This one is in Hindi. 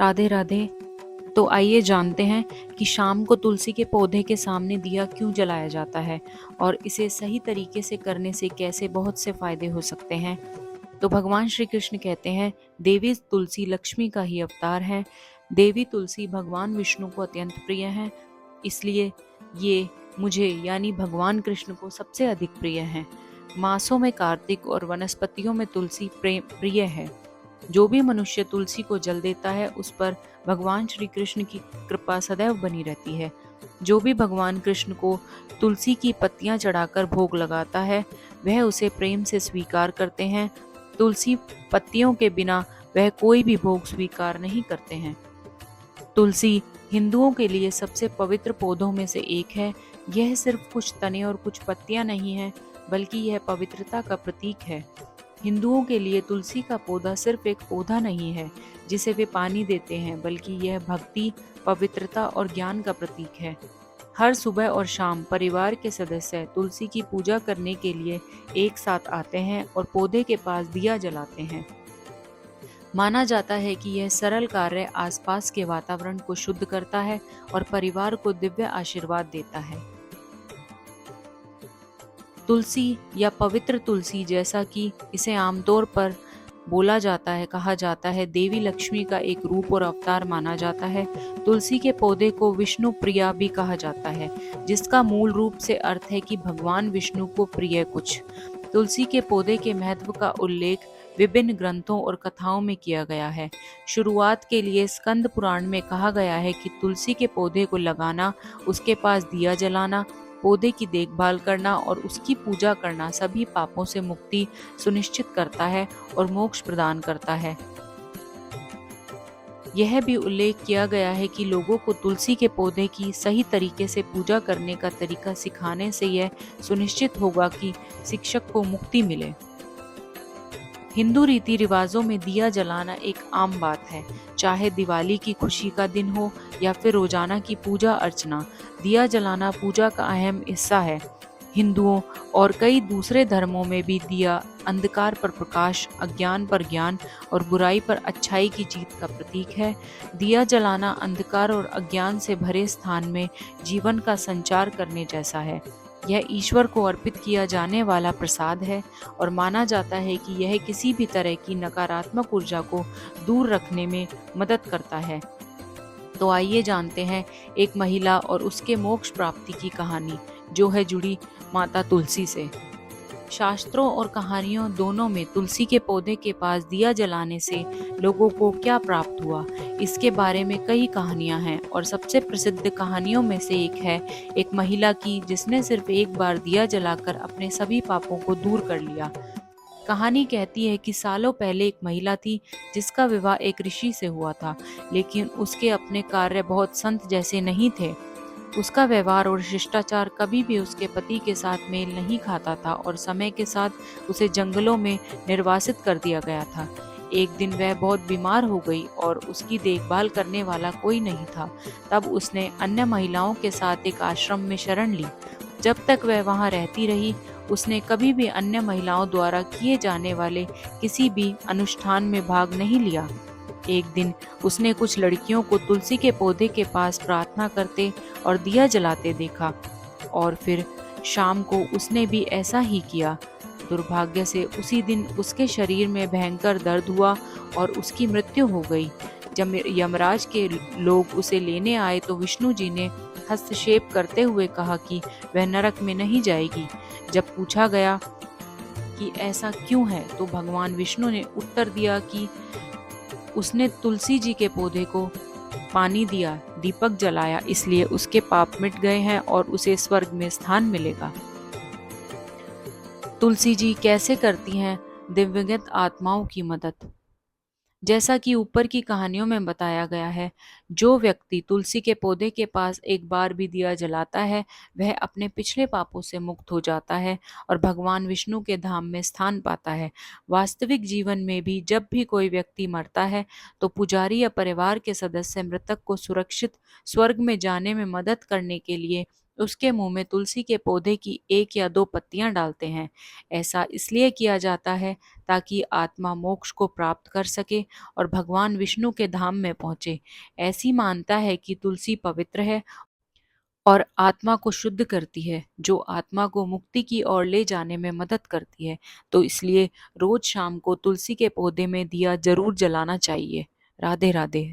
राधे राधे। तो आइए जानते हैं कि शाम को तुलसी के पौधे के सामने दिया क्यों जलाया जाता है और इसे सही तरीके से करने से कैसे बहुत से फायदे हो सकते हैं। तो भगवान श्री कृष्ण कहते हैं, देवी तुलसी लक्ष्मी का ही अवतार है। देवी तुलसी भगवान विष्णु को अत्यंत प्रिय है, इसलिए ये मुझे यानी भगवान कृष्ण को सबसे अधिक प्रिय है। मासों में कार्तिक और वनस्पतियों में तुलसी प्रिय है। जो भी मनुष्य तुलसी को जल देता है उस पर भगवान श्री कृष्ण की कृपा सदैव बनी रहती है। जो भी भगवान कृष्ण को तुलसी की पत्तियां चढ़ाकर भोग लगाता है वह उसे प्रेम से स्वीकार करते हैं। तुलसी पत्तियों के बिना वह कोई भी भोग स्वीकार नहीं करते हैं। तुलसी हिंदुओं के लिए सबसे पवित्र पौधों में से एक है। यह सिर्फ कुछ तने और कुछ पत्तियां नहीं है, बल्कि यह पवित्रता का प्रतीक है। हिंदुओं के लिए तुलसी का पौधा सिर्फ एक पौधा नहीं है जिसे वे पानी देते हैं, बल्कि यह भक्ति, पवित्रता और ज्ञान का प्रतीक है। हर सुबह और शाम परिवार के सदस्य तुलसी की पूजा करने के लिए एक साथ आते हैं और पौधे के पास दिया जलाते हैं। माना जाता है कि यह सरल कार्य आसपास के वातावरण को शुद्ध करता है और परिवार को दिव्य आशीर्वाद देता है। तुलसी या पवित्र तुलसी, जैसा कि इसे आमतौर पर बोला जाता है, कहा जाता है, देवी लक्ष्मी का एक रूप और अवतार माना जाता है। तुलसी के पौधे को विष्णु प्रिया भी कहा जाता है, जिसका मूल रूप से अर्थ है कि भगवान विष्णु को प्रिय कुछ। तुलसी के पौधे के महत्व का उल्लेख विभिन्न ग्रंथों और कथाओं में किया गया है। शुरुआत के लिए स्कंद पुराण में कहा गया है कि तुलसी के पौधे को लगाना, उसके पास दिया जलाना, पौधे की देखभाल करना और उसकी पूजा करना सभी पापों से मुक्ति सुनिश्चित करता है और मोक्ष प्रदान करता है। यह भी उल्लेख किया गया है कि लोगों को तुलसी के पौधे की सही तरीके से पूजा करने का तरीका सिखाने से यह सुनिश्चित होगा कि शिक्षक को मुक्ति मिले। हिंदू रीति रिवाजों में दिया जलाना एक आम बात है। चाहे दिवाली की खुशी का दिन हो या फिर रोजाना की पूजा अर्चना, दिया जलाना पूजा का अहम हिस्सा है। हिंदुओं और कई दूसरे धर्मों में भी दिया अंधकार पर प्रकाश, अज्ञान पर ज्ञान और बुराई पर अच्छाई की जीत का प्रतीक है। दिया जलाना अंधकार और अज्ञान से भरे स्थान में जीवन का संचार करने जैसा है। यह ईश्वर को अर्पित किया जाने वाला प्रसाद है और माना जाता है कि यह किसी भी तरह की नकारात्मक ऊर्जा को दूर रखने में मदद करता है। तो आइए जानते हैं एक महिला और उसके मोक्ष प्राप्ति की कहानी, जो है जुड़ी माता तुलसी से। शास्त्रों और कहानियों दोनों में तुलसी के पौधे के पास दिया जलाने से लोगों को क्या प्राप्त हुआ, इसके बारे में कई कहानियां हैं और सबसे प्रसिद्ध कहानियों में से एक है एक महिला की जिसने सिर्फ एक बार दिया जलाकर अपने सभी पापों को दूर कर लिया। कहानी कहती है कि सालों पहले एक महिला थी जिसका विवाह एक ऋषि से हुआ था, लेकिन उसके अपने कार्य बहुत संत जैसे नहीं थे। उसका व्यवहार और शिष्टाचार कभी भी उसके पति के साथ मेल नहीं खाता था और समय के साथ उसे जंगलों में निर्वासित कर दिया गया था। एक दिन वह बहुत बीमार हो गई और उसकी देखभाल करने वाला कोई नहीं था। तब उसने अन्य महिलाओं के साथ एक आश्रम में शरण ली। जब तक वह वहां रहती रही, उसने कभी भी अन्य महिलाओं द्वारा किए जाने वाले किसी भी अनुष्ठान में भाग नहीं लिया। एक दिन उसने कुछ लड़कियों को तुलसी के पौधे के पास प्रार्थना करते और दिया जलाते देखा और फिर शाम को उसने भी ऐसा ही किया। दुर्भाग्य से उसी दिन उसके शरीर में भयंकर दर्द हुआ और उसकी मृत्यु हो गई। जब यमराज के लोग उसे लेने आए तो विष्णु जी ने हस्तक्षेप करते हुए कहा कि वह नरक में नहीं जाएगी। जब पूछा गया कि ऐसा क्यों है, तो भगवान विष्णु ने उत्तर दिया कि उसने तुलसी जी के पौधे को पानी दिया, दीपक जलाया, इसलिए उसके पाप मिट गए हैं और उसे स्वर्ग में स्थान मिलेगा। तुलसी जी कैसे करती हैं दिव्यगत आत्माओं की मदद? जैसा कि ऊपर की कहानियों में बताया गया है, जो व्यक्ति तुलसी के पौधे के पास एक बार भी दिया जलाता है वह अपने पिछले पापों से मुक्त हो जाता है और भगवान विष्णु के धाम में स्थान पाता है। वास्तविक जीवन में भी जब भी कोई व्यक्ति मरता है तो पुजारी या परिवार के सदस्य मृतक को सुरक्षित स्वर्ग में जाने में मदद करने के लिए उसके मुंह में तुलसी के पौधे की 1 या 2 पत्तियां डालते हैं। ऐसा इसलिए किया जाता है ताकि आत्मा मोक्ष को प्राप्त कर सके और भगवान विष्णु के धाम में पहुंचे। ऐसी मानता है कि तुलसी पवित्र है और आत्मा को शुद्ध करती है, जो आत्मा को मुक्ति की ओर ले जाने में मदद करती है। तो इसलिए रोज शाम को तुलसी के पौधे में दिया जरूर जलाना चाहिए। राधे राधे।